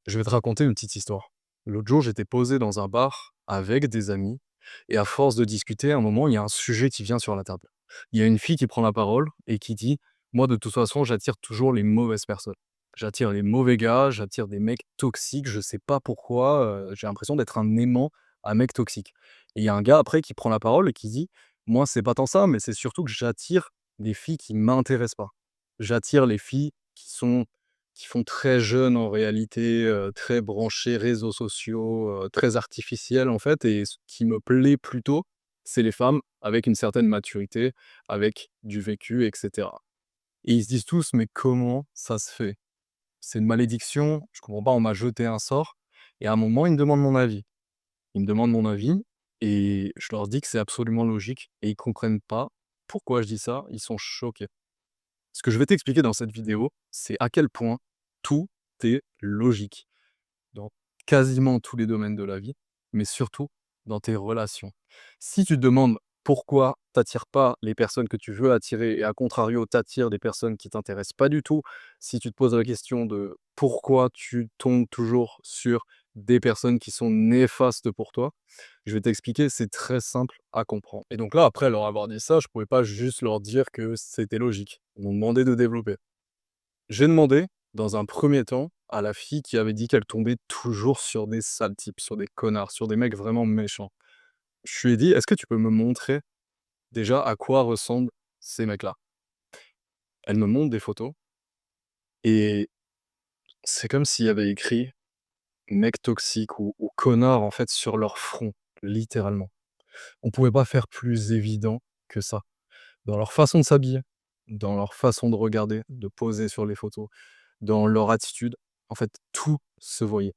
Je vais te raconter une petite histoire. L'autre jour, j'étais posé dans un bar avec des amis et à force de discuter, à un moment, il y a un sujet qui vient sur la table. Il y a une fille qui prend la parole et qui dit: «Moi, de toute façon, j'attire toujours les mauvaises personnes. J'attire les mauvais gars, j'attire des mecs toxiques, je sais pas pourquoi, j'ai l'impression d'être un aimant à mec toxique». Et il y a un gars après qui prend la parole et qui dit: «Moi, c'est pas tant ça, mais c'est surtout que j'attire des filles qui m'intéressent pas. J'attire les filles qui font très jeunes en réalité, très branchées réseaux sociaux, très artificielles en fait et ce qui me plaît plutôt, c'est les femmes avec une certaine maturité, avec du vécu et cetera». Et ils se disent tous: «Mais comment ça se fait? C'est une malédiction, je comprends pas, on m'a jeté un sort». Et à un moment, ils me demandent mon avis. Ils me demandent mon avis et je leur dis que c'est absolument logique et ils comprennent pas pourquoi je dis ça, ils sont choqués. Ce que je vais t'expliquer dans cette vidéo, c'est à quel point tout est logique dans quasiment tous les domaines de la vie, mais surtout dans tes relations. Si tu te demandes pourquoi t'attires pas les personnes que tu veux attirer et à contrario, t'attires des personnes qui t'intéressent pas du tout, si tu te poses la question de pourquoi tu tombes toujours sur des personnes qui sont néfastes pour toi, je vais t'expliquer, c'est très simple à comprendre. Et donc là, après leur avoir dit ça, je pouvais pas juste leur dire que c'était logique. Ils m'ont demandé de développer. J'ai demandé, dans un premier temps, à la fille qui avait dit qu'elle tombait toujours sur des sales types, sur des connards, sur des mecs vraiment méchants. Je lui ai dit: «Est-ce que tu peux me montrer déjà à quoi ressemblent ces mecs-là?» Elle me montre des photos et c'est comme s'il y avait écrit «mec toxique» ou «connard» en fait sur leur front, littéralement. On pouvait pas faire plus évident que ça. Dans leur façon de s'habiller, dans leur façon de regarder, de poser sur les photos, dans leur attitude, en fait, tout se voyait.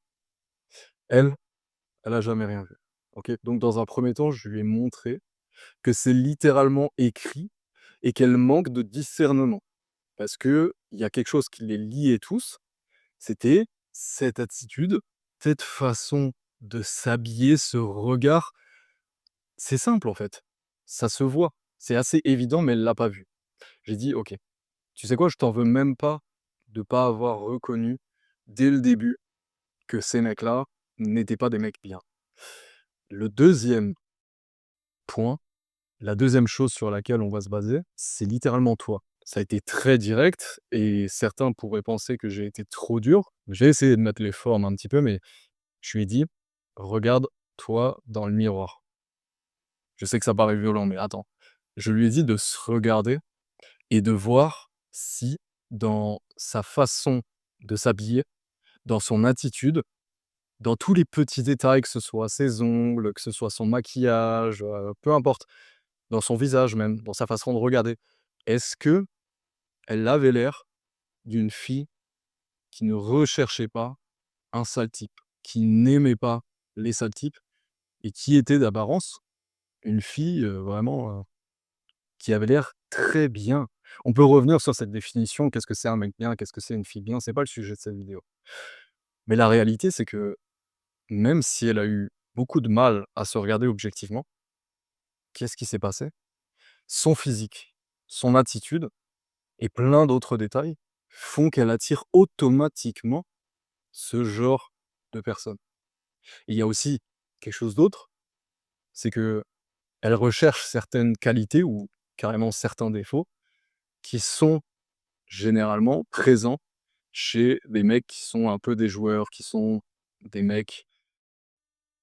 Elle, elle a jamais rien vu. OK? Donc dans un premier temps, je lui ai montré que c'est littéralement écrit et qu'elle manque de discernement. Parce qu'il y a quelque chose qui les liait tous, c'était cette attitude, cette façon de s'habiller, ce regard. C'est simple en fait, ça se voit. C'est assez évident, mais elle l'a pas vu. J'ai dit: «OK, tu sais quoi? Je t'en veux même pas de pas avoir reconnu dès le début que ces mecs-là n'étaient pas des mecs bien». Le deuxième point, la deuxième chose sur laquelle on va se baser, c'est littéralement toi. Ça a été très direct et certains pourraient penser que j'ai été trop dur. J'ai essayé de mettre les formes un petit peu, mais je lui ai dit: «Regarde-toi dans le miroir». Je sais que ça paraît violent, mais attends. Je lui ai dit de se regarder et de voir si, dans sa façon de s'habiller, dans son attitude, dans tous les petits détails, que ce soit ses ongles, que ce soit son maquillage, peu importe, dans son visage même, dans sa façon de regarder. Est-ce que elle avait l'air d'une fille qui ne recherchait pas un sale type, qui n'aimait pas les sales types et qui était d'apparence une fille, vraiment, qui avait l'air très bien. On peut revenir sur cette définition, qu'est-ce que c'est un mec bien? Qu'est-ce que c'est une fille bien? C'est pas le sujet de cette vidéo. Mais la réalité, c'est que même si elle a eu beaucoup de mal à se regarder objectivement, qu'est-ce qui s'est passé? Son physique, son attitude et plein d'autres détails font qu'elle attire automatiquement ce genre de personnes. Il y a aussi quelque chose d'autre, c'est que elle recherche certaines qualités ou carrément certains défauts qui sont généralement présents chez des mecs qui sont un peu des joueurs, qui sont des mecs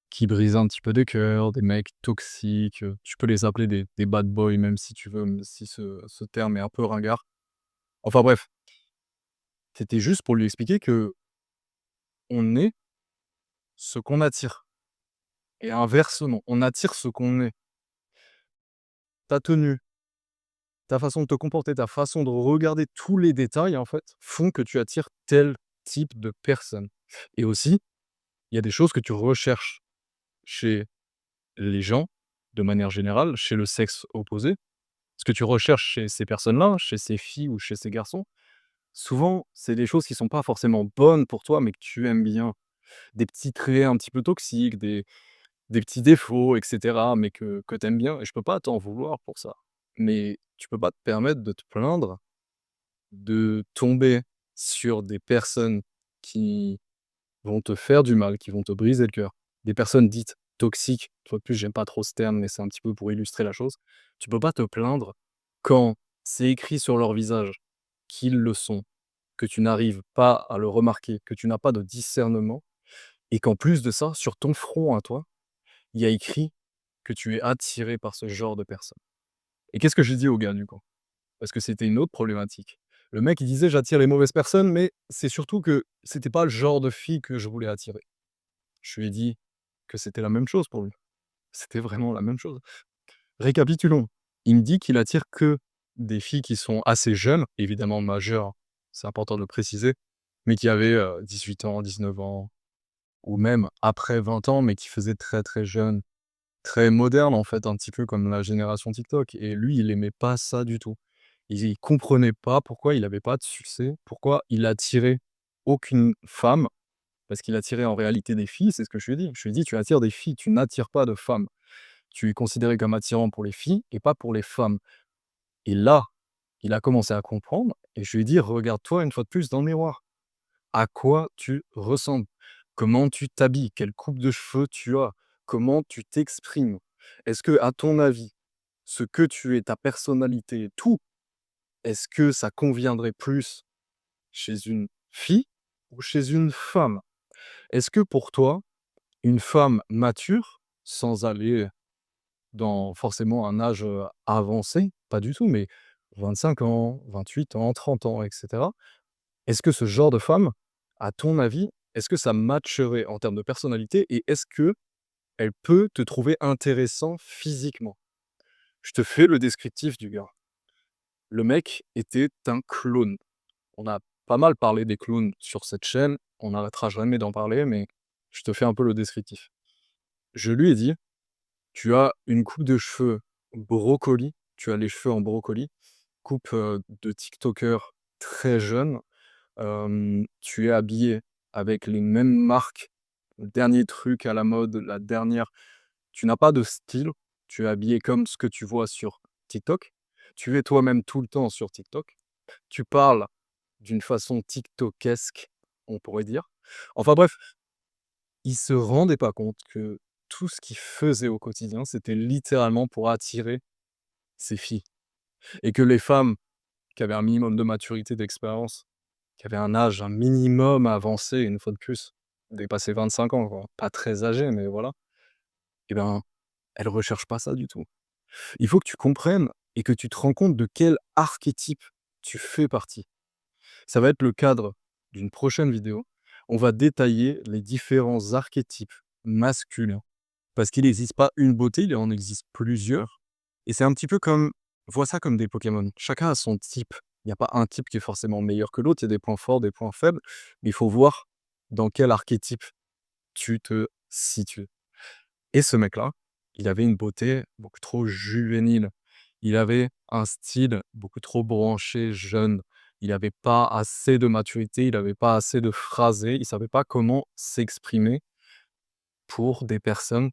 qui brisent un petit peu des cœurs, des mecs toxiques, tu peux les appeler des bad boys même si tu veux, même si ce terme est un peu ringard. Enfin bref, c'était juste pour lui expliquer que on est ce qu'on attire et inversement, on attire ce qu'on est. Ta tenue, ta façon de te comporter, ta façon de regarder tous les détails, en fait, font que tu attires tel type de personne. Et aussi, il y a des choses que tu recherches chez les gens, de manière générale, chez le sexe opposé. Ce que tu recherches chez ces personnes-là, chez ces filles ou chez ces garçons, souvent, c'est des choses qui sont pas forcément bonnes pour toi, mais que tu aimes bien. Des petits traits un petit peu toxiques, des petits défauts et cetera, mais que tu aimes bien et je peux pas t'en vouloir pour ça. Mais tu peux pas te permettre de te plaindre de tomber sur des personnes qui vont te faire du mal, qui vont te briser le cœur, des personnes dites toxiques, une fois de plus, j'aime pas trop ce terme, mais c'est un petit peu pour illustrer la chose. Tu peux pas te plaindre quand c'est écrit sur leur visage qu'ils le sont, que tu n'arrives pas à le remarquer, que tu n'as pas de discernement et qu'en plus de ça, sur ton front à toi, il y a écrit que tu es attiré par ce genre de personnes. Et qu'est-ce que j'ai dit au gars, du coup? Parce que c'était une autre problématique. Le mec, il disait: «J'attire les mauvaises personnes», mais c'est surtout que c'était pas le genre de fille que je voulais attirer. Je lui ai dit que c'était la même chose pour lui. C'était vraiment la même chose. Récapitulons. Il me dit qu'il attire que des filles qui sont assez jeunes, évidemment majeures, c'est important de le préciser, mais qui avaient, 18 ans, 19 ans ou même après 20 ans, mais qui faisaient très, très jeunes, très modernes, en fait, un petit peu comme la génération TikTok et lui, il aimait pas ça du tout. Il comprenait pas pourquoi il avait pas de succès, pourquoi il attirait aucune femme, parce qu'il attirait en réalité des filles, c'est ce que je lui ai dit. Je lui ai dit: «Tu attires des filles, tu n'attires pas de femmes. Tu es considéré comme attirant pour les filles et pas pour les femmes». Et là, il a commencé à comprendre et je lui ai dit: «Regarde-toi une fois de plus dans le miroir. À quoi tu ressembles? Comment tu t'habilles? Quelle coupe de cheveux tu as? Comment tu t'exprimes? Est-ce que, à ton avis, ce que tu es, ta personnalité et tout, est-ce que ça conviendrait plus chez une fille ou chez une femme? Est-ce que pour toi, une femme mature, sans aller dans forcément un âge, avancé, pas du tout, mais 25 ans, 28 ans, 30 ans et cetera. Est-ce que ce genre de femme, à ton avis, est-ce que ça matcherait en termes de personnalité et est-ce qu'elle peut te trouver intéressant physiquement?» Je te fais le descriptif du gars. Le mec était un clown. On a pas mal parlé des clowns sur cette chaîne, on n'arrêtera jamais d'en parler, mais je te fais un peu le descriptif. Je lui ai dit: «Tu as une coupe de cheveux brocoli, tu as les cheveux en brocoli, coupe, de tiktoker très jeune, tu es habillé avec les mêmes marques, le dernier truc à la mode, la dernière tu n'as pas de style, tu es habillé comme ce que tu vois sur TikTok, tu es toi-même tout le temps sur TikTok, tu parles d'une façon tiktokesque, on pourrait dire». Enfin bref, il se rendait pas compte que tout ce qu'il faisait au quotidien, c'était littéralement pour attirer ces filles et que les femmes qui avaient un minimum de maturité, d'expérience, qui avaient un âge un minimum avancé, une fois de plus, dépasser 25 ans quoi, pas très âgé, mais voilà, et ben, elles recherchent pas ça du tout. Il faut que tu comprennes et que tu te rends compte de quel archétype tu fais partie. Ça va être le cadre d'une prochaine vidéo. On va détailler les différents archétypes masculins. Parce qu'il n'existe pas une beauté, il en existe plusieurs. Et c'est un petit peu comme, vois ça comme des Pokémon. Chacun a son type. Il n'y a pas un type qui est forcément meilleur que l'autre. Il y a des points forts, des points faibles. Mais il faut voir dans quel archétype tu te situes. Et ce mec-là, il avait une beauté beaucoup trop juvénile. Il avait un style beaucoup trop branché, jeune. Il n'avait pas assez de maturité, il n'avait pas assez de phrasé, il savait pas comment s'exprimer pour des personnes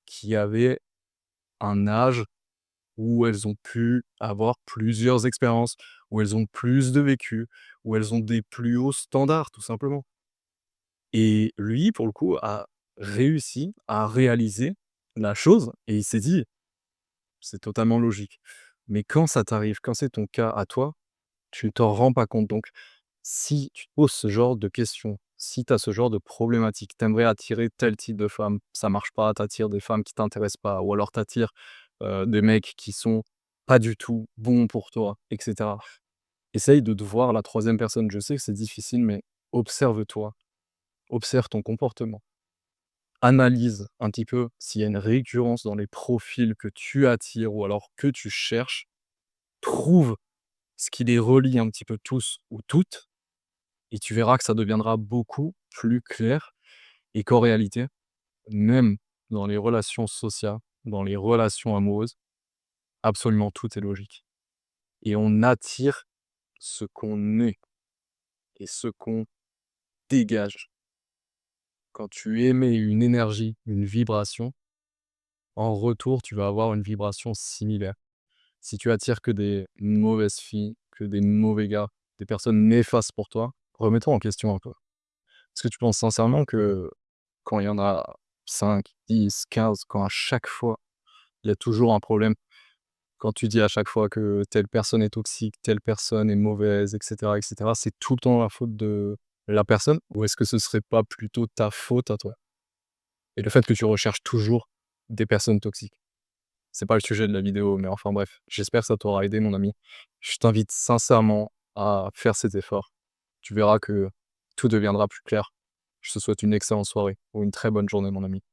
qui avaient un âge où elles ont pu avoir plusieurs expériences, où elles ont plus de vécu, où elles ont des plus hauts standards, tout simplement. Et lui, pour le coup, a réussi à réaliser la chose et il s'est dit: «C'est totalement logique». Mais quand ça t'arrive, quand c'est ton cas à toi, tu ne t'en rends pas compte. Donc si tu te poses ce genre de questions, si tu as ce genre de problématique, tu aimerais attirer tel type de femme, ça marche pas, tu attires des femmes qui t'intéressent pas ou alors tu attires, des mecs qui sont pas du tout bons pour toi et cetera. Essaye de te voir la troisième personne. Je sais que c'est difficile, mais observe-toi, observe ton comportement. Analyse un petit peu s'il y a une récurrence dans les profils que tu attires ou alors que tu cherches. Trouve ce qui les relie un petit peu tous ou toutes et tu verras que ça deviendra beaucoup plus clair et qu'en réalité, même dans les relations sociales, dans les relations amoureuses, absolument tout est logique et on attire ce qu'on est et ce qu'on dégage. Quand tu émets une énergie, une vibration, en retour, tu vas avoir une vibration similaire. Si tu attires que des mauvaises filles, que des mauvais gars, des personnes néfastes pour toi, remets-toi en question un peu. Est-ce que tu penses sincèrement que quand il y en a 5, 10, 15, quand à chaque fois, il y a toujours un problème, quand tu dis à chaque fois que telle personne est toxique, telle personne est mauvaise et cetera, c'est tout le temps la faute de la personne? Ou est-ce que ce serait pas plutôt ta faute à toi? Et le fait que tu recherches toujours des personnes toxiques? C'est pas le sujet de la vidéo, mais enfin bref, j'espère que ça t'aura aidé mon ami. Je t'invite sincèrement à faire cet effort. Tu verras que tout deviendra plus clair. Je te souhaite une excellente soirée ou une très bonne journée mon ami.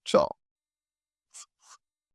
Ciao.